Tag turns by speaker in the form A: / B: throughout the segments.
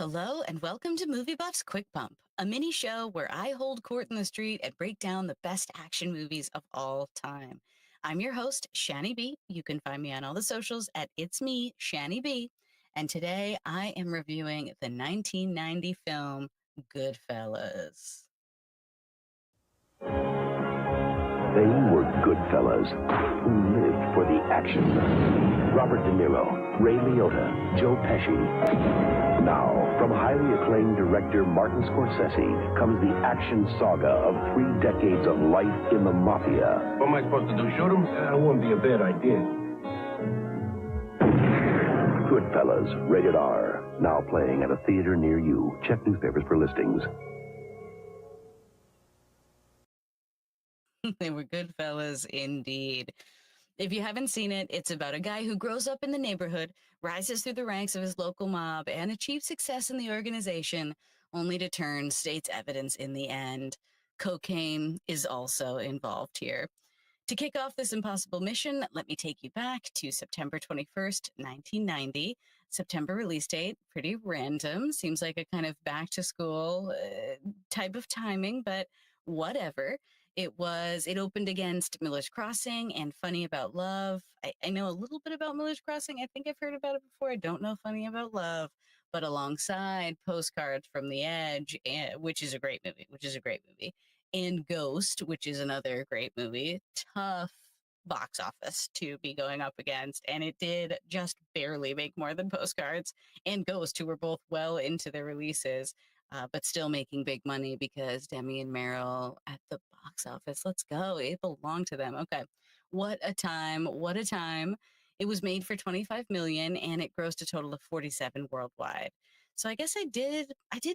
A: Hello and welcome to Movie Buff's Quick Bump, a mini show where I hold court in the street and break down the best action movies of all time. I'm your host, Shani B. You can find me on all the socials at It's Me, Shani B. And today I am reviewing the 1990 film Goodfellas.
B: They were Goodfellas who lived for the action. Robert De Niro, Ray Liotta, Joe Pesci. Now, from highly acclaimed director Martin Scorsese comes the action saga of 3 decades of life in the mafia.
C: What am I supposed to do, shoot him? That wouldn't be a bad idea.
B: Goodfellas, rated R. Now playing at a theater near you. Check newspapers for listings.
A: They were good fellas indeed. If you haven't seen it, it's about a guy who grows up in the neighborhood, rises through the ranks of his local mob, and achieves success in the organization, only to turn state's evidence in the end. Cocaine is also involved here. To kick off this impossible mission, let me take you back to September 21st, 1990. September release date, pretty random. Seems like a kind of back to school type of timing, but whatever. It opened against Miller's Crossing and Funny About Love. I know a little bit about Miller's Crossing. I think I've heard about it before. I don't know Funny About Love, but alongside Postcards from the Edge, which is a great movie, and Ghost, which is another great movie. Tough box office to be going up against, and it did just barely make more than Postcards and Ghost, who were both well into their releases, but still making big money because Demi and Meryl at the box office. Let's go. It belonged to them. Okay. What a time. What a time. It was made for 25 million and it grossed a total of 47 worldwide. So I guess I did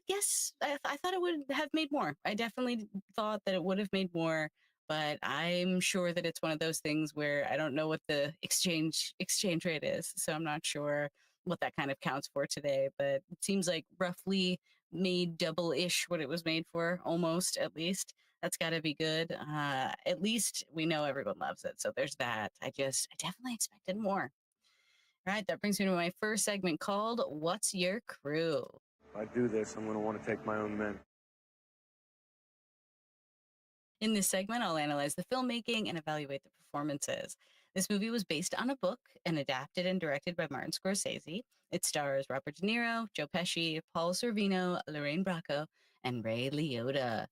A: guess, I thought it would have made more. I definitely thought that it would have made more, but I'm sure that it's one of those things where I don't know what the exchange rate is. So I'm not sure what that kind of counts for today, but it seems like roughly made double-ish what it was made for, almost, at least. That's got to be good. At least we know everyone loves it. So there's that. I definitely expected more. All right, that brings me to my first segment called What's Your Crew?
D: If I do this, I'm going to want to take my own men.
A: In this segment, I'll analyze the filmmaking and evaluate the performances. This movie was based on a book and adapted and directed by Martin Scorsese. It stars Robert De Niro, Joe Pesci, Paul Sorvino, Lorraine Bracco, and Ray Liotta.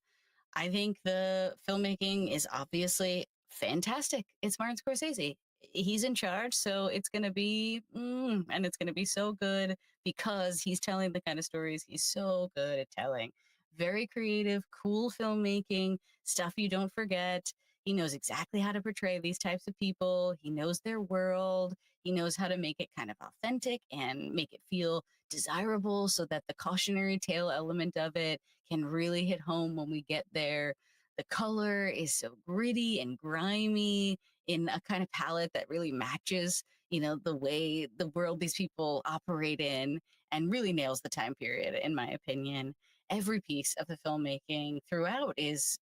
A: I think the filmmaking is obviously fantastic. It's Martin Scorsese. He's in charge, so it's going to be, and it's going to be so good because he's telling the kind of stories he's so good at telling. Very creative, cool filmmaking, stuff you don't forget. He knows exactly how to portray these types of people. He knows their world. He knows how to make it kind of authentic and make it feel desirable so that the cautionary tale element of it can really hit home when we get there. The color is so gritty and grimy in a kind of palette that really matches, the way the world these people operate in, and really nails the time period, in my opinion. Every piece of the filmmaking throughout is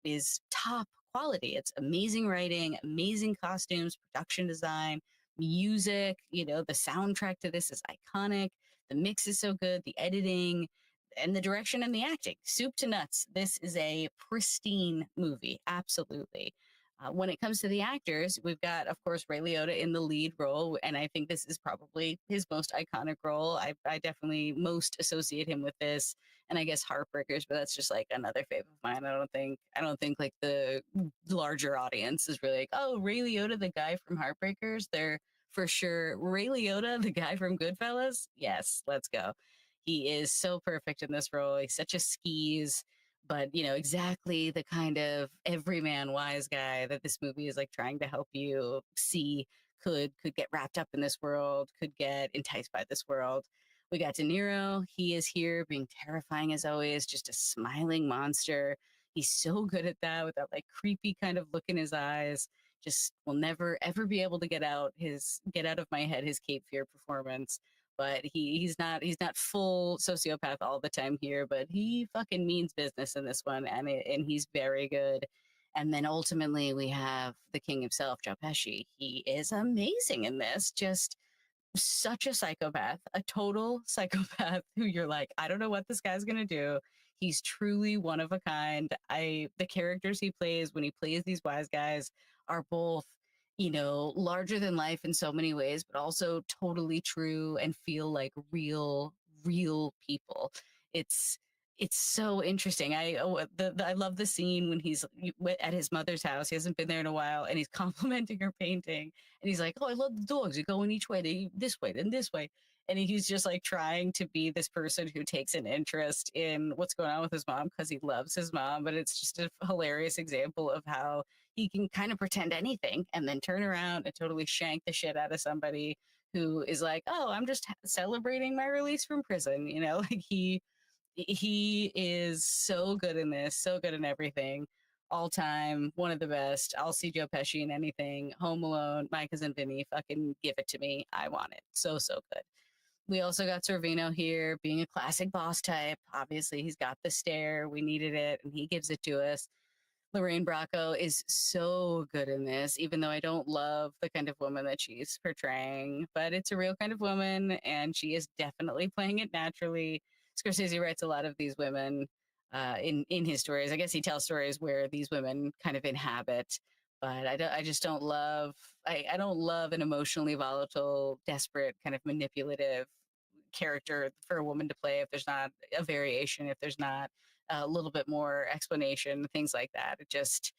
A: top quality. It's amazing writing, amazing costumes, production design, music. The soundtrack to this is iconic. The mix is so good. The editing and the direction and the acting, soup to nuts. This is a pristine movie. Absolutely. When it comes to the actors, we've got, of course, Ray Liotta in the lead role, and I think this is probably his most iconic role. I definitely most associate him with this, and I guess Heartbreakers, but that's just like another favorite of mine. I don't think like the larger audience is really like, oh, Ray Liotta, the guy from Heartbreakers. They're for sure Ray Liotta, the guy from Goodfellas. Yes, let's go. He is so perfect in this role. He's such a skis, but exactly the kind of everyman wise guy that this movie is like trying to help you see could get wrapped up in this world, could get enticed by this world. We got De Niro. He is here being terrifying as always, just a smiling monster. He's so good at that with that like creepy kind of look in his eyes. Just will never ever be able to get out of my head his Cape Fear performance. But he's not full sociopath all the time here, but he fucking means business in this one, and he's very good. And then ultimately we have the king himself, Joe Pesci. He is amazing in this. Just such a psychopath, a total psychopath who you're like, I don't know what this guy's gonna do. He's truly one of a kind. The characters he plays when he plays these wise guys are both, larger than life in so many ways, but also totally true and feel like real people. It's it's so interesting. I love the scene when he's at his mother's house. He hasn't been there in a while, and he's complimenting her painting. And he's like, "Oh, I love the dogs. They go in each way. They this way, then this way." And he's just like trying to be this person who takes an interest in what's going on with his mom because he loves his mom. But it's just a hilarious example of how he can kind of pretend anything and then turn around and totally shank the shit out of somebody who is like, "Oh, I'm just celebrating my release from prison." Like he is so good in this, so good in everything. All time, one of the best. I'll see Joe Pesci in anything. Home Alone, My Cousin Vinny, fucking give it to me. I want it. So, so good. We also got Sorvino here, being a classic boss type. Obviously, he's got the stare. We needed it, and he gives it to us. Lorraine Bracco is so good in this, even though I don't love the kind of woman that she's portraying, but it's a real kind of woman, and she is definitely playing it naturally. Scorsese writes a lot of these women in his stories. I guess he tells stories where these women kind of inhabit, but I just don't love. I don't love an emotionally volatile, desperate, kind of manipulative character for a woman to play if there's not a variation, if there's not a little bit more explanation, things like that. It just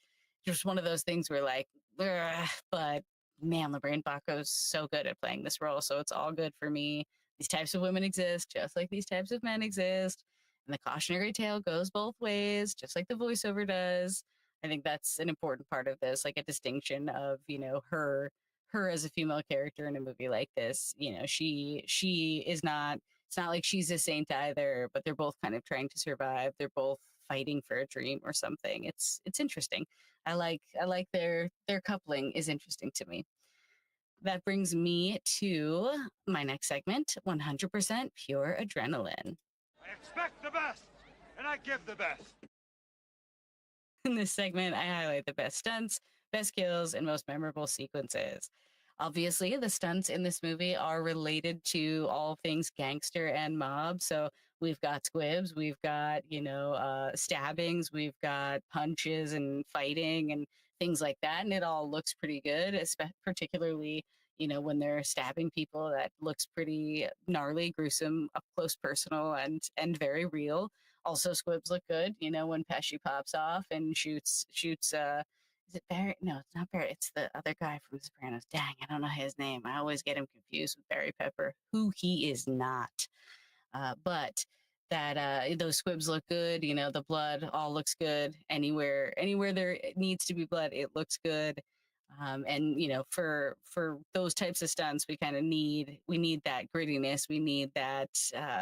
A: one of those things where like, ugh, but man, Lorraine Bracco's so good at playing this role, so it's all good for me. These types of women exist, just like these types of men exist, and the cautionary tale goes both ways, just like the voiceover does. I think that's an important part of this, like a distinction of her as a female character in a movie like this. She is not. It's not like she's a saint either, but they're both kind of trying to survive. They're both fighting for a dream or something. It's interesting. I like their coupling is interesting to me. That brings me to my next segment, 100% pure adrenaline.
E: I expect the best, and I give the best.
A: In this segment, I highlight the best stunts, best kills, and most memorable sequences. Obviously, the stunts in this movie are related to all things gangster and mob. So we've got squibs, we've got, stabbings, we've got punches and fighting and things like that. And it all looks pretty good, particularly, when they're stabbing people. That looks pretty gnarly, gruesome, up close, personal, and very real. Also, squibs look good, when Pesci pops off and shoots is it Barry? No, it's not Barry. It's the other guy from The Sopranos. Dang, I don't know his name. I always get him confused with Barry Pepper, who he is not. But that those squibs look good. The blood all looks good. Anywhere there needs to be blood, it looks good. And for those types of stunts, we need that grittiness. We need that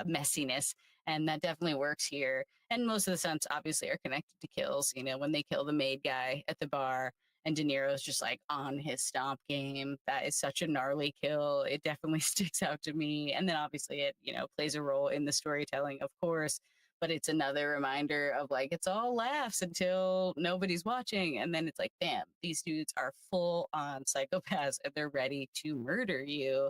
A: messiness, and that definitely works here. And most of the stunts obviously are connected to kills. When they kill the maid guy at the bar and De Niro's just like on his stomp game, that is such a gnarly kill. It definitely sticks out to me. And then obviously it, plays a role in the storytelling, of course, but it's another reminder of like, it's all laughs until nobody's watching. And then it's like, damn, these dudes are full on psychopaths and they're ready to murder you.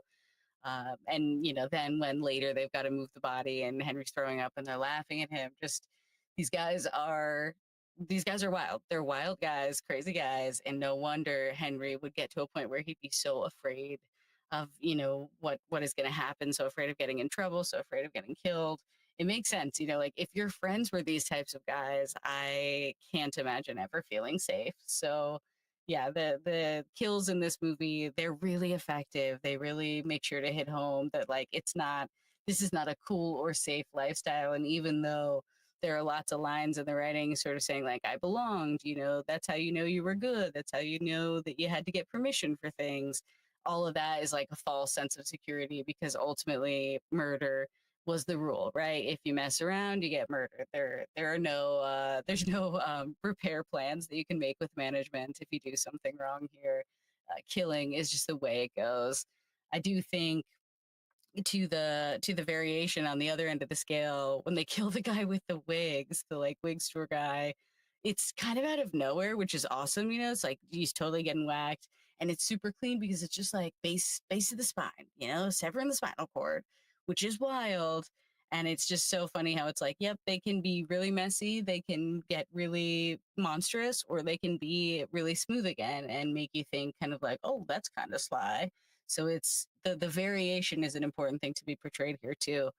A: And then when later they've got to move the body and Henry's throwing up and they're laughing at him, just these guys are wild. They're wild guys, crazy guys, and no wonder Henry would get to a point where he'd be so afraid of what is going to happen, so afraid of getting in trouble, so afraid of getting killed. It makes sense, like if your friends were these types of guys, I can't imagine ever feeling safe. So yeah, the kills in this movie, they're really effective. They really make sure to hit home that like this is not a cool or safe lifestyle. And even though there are lots of lines in the writing sort of saying like, I belonged, that's how you were good. That's how that you had to get permission for things. All of that is like a false sense of security because ultimately murder was the rule, right? If you mess around, you get murdered. There are no, there's no repair plans that you can make with management if you do something wrong here. Killing is just the way it goes. I do think to the variation on the other end of the scale, when they kill the guy with the wigs, the like wig store guy, it's kind of out of nowhere, which is awesome. It's like he's totally getting whacked. and it's super clean because it's just like base of the spine, severing the spinal cord, which is wild. And it's just so funny how it's like, yep, they can be really messy, they can get really monstrous, or they can be really smooth again and make you think kind of like, oh, that's kind of sly. So it's the variation is an important thing to be portrayed here too.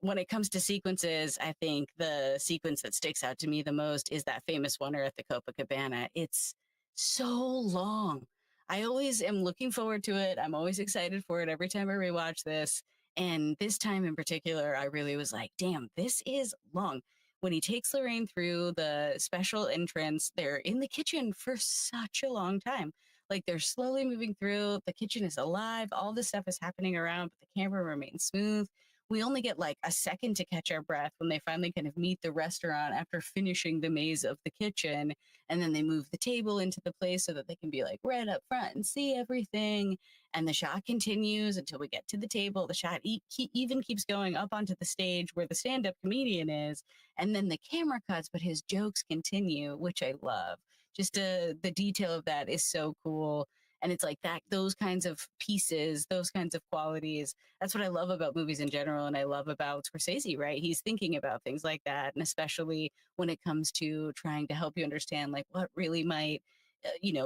A: When it comes to sequences, I think the sequence that sticks out to me the most is that famous one at the Copacabana. It's so long. I always am looking forward to it. I'm always excited for it every time I rewatch this. And this time in particular, I really was like, damn, this is long. When he takes Lorraine through the special entrance, they're in the kitchen for such a long time. Like they're slowly moving through. The kitchen is alive. All this stuff is happening around, but the camera remains smooth. We only get like a second to catch our breath when they finally kind of meet the restaurant after finishing the maze of the kitchen. And then they move the table into the place so that they can be like right up front and see everything. And the shot continues until we get to the table. The shot even keeps going up onto the stage where the stand-up comedian is. And then the camera cuts, but his jokes continue, which I love. Just the detail of that is so cool. And it's like that, those kinds of pieces, those kinds of qualities. That's what I love about movies in general. And I love about Scorsese, right? He's thinking about things like that. And especially when it comes to trying to help you understand like what really might,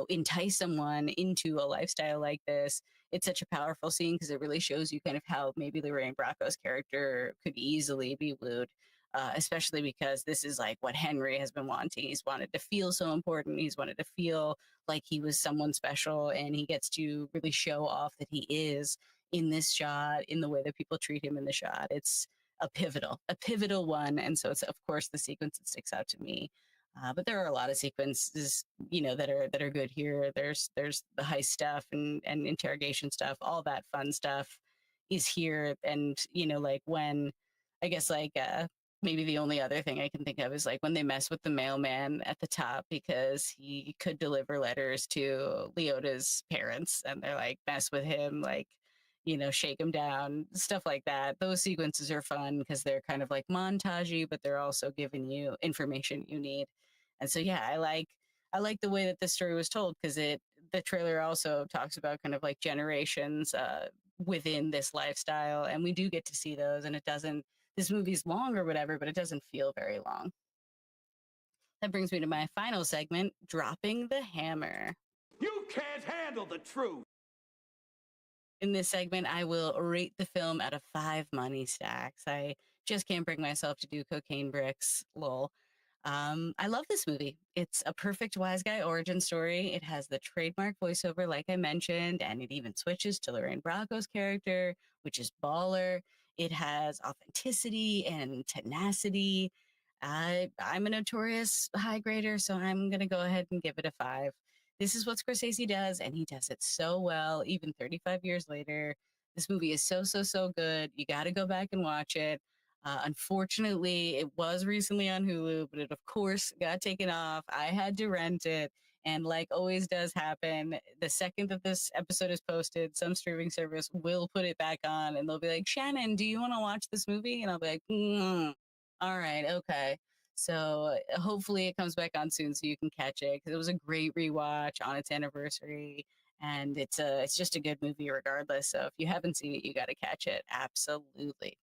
A: entice someone into a lifestyle like this. It's such a powerful scene because it really shows you kind of how maybe Lorraine Bracco's character could easily be wooed. Especially because this is like what Henry has been wanting. He's wanted to feel so important. He's wanted to feel like he was someone special, and he gets to really show off that he is in this shot, in the way that people treat him in the shot. It's a pivotal one. And so it's, of course, the sequence that sticks out to me. But there are a lot of sequences, that are good here. There's the heist stuff and interrogation stuff, all that fun stuff is here. And, like when, I guess maybe the only other thing I can think of is like when they mess with the mailman at the top because he could deliver letters to Leota's parents, and they're like, mess with him, like, shake him down, stuff like that. Those sequences are fun because they're kind of like montagey, but they're also giving you information you need. And so, yeah, I like the way that this story was told because the trailer also talks about kind of like generations within this lifestyle, and we do get to see those, and this movie's long or whatever, but it doesn't feel very long. That brings me to my final segment, dropping the hammer.
E: You can't handle the truth.
A: In this segment, I will rate the film out of 5 money stacks. I just can't bring myself to do cocaine bricks, lol. I love this movie. It's a perfect wise guy origin story. It has the trademark voiceover, like I mentioned, and it even switches to Lorraine Bracco's character, which is baller. It has authenticity and tenacity. I'm a notorious high grader, so I'm going to go ahead and give it a 5. This is what Scorsese does, and he does it so well, even 35 years later. This movie is so, so, so good. You got to go back and watch it. Unfortunately, it was recently on Hulu, but it, of course, got taken off. I had to rent it. And like always does happen, the second that this episode is posted, some streaming service will put it back on and they'll be like, Shannon, do you want to watch this movie? And I'll be like, all right, okay. So hopefully it comes back on soon so you can catch it because it was a great rewatch on its anniversary. And it's just a good movie regardless. So if you haven't seen it, you got to catch it. Absolutely.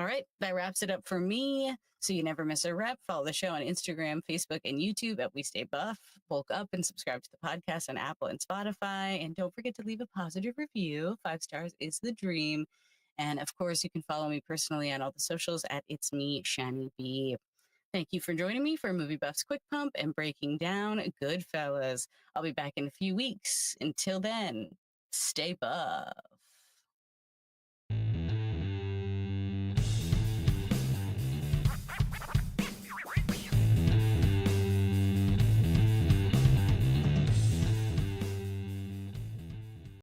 A: All right, that wraps it up for me. So you never miss a rep. Follow the show on Instagram, Facebook, and YouTube at We Stay Buff. Bulk up and subscribe to the podcast on Apple and Spotify. And don't forget to leave a positive review. 5 stars is the dream. And of course, you can follow me personally on all the socials at It's Me, Shani B. Thank you for joining me for Movie Buff's Quick Pump and breaking down Goodfellas. I'll be back in a few weeks. Until then, stay buff.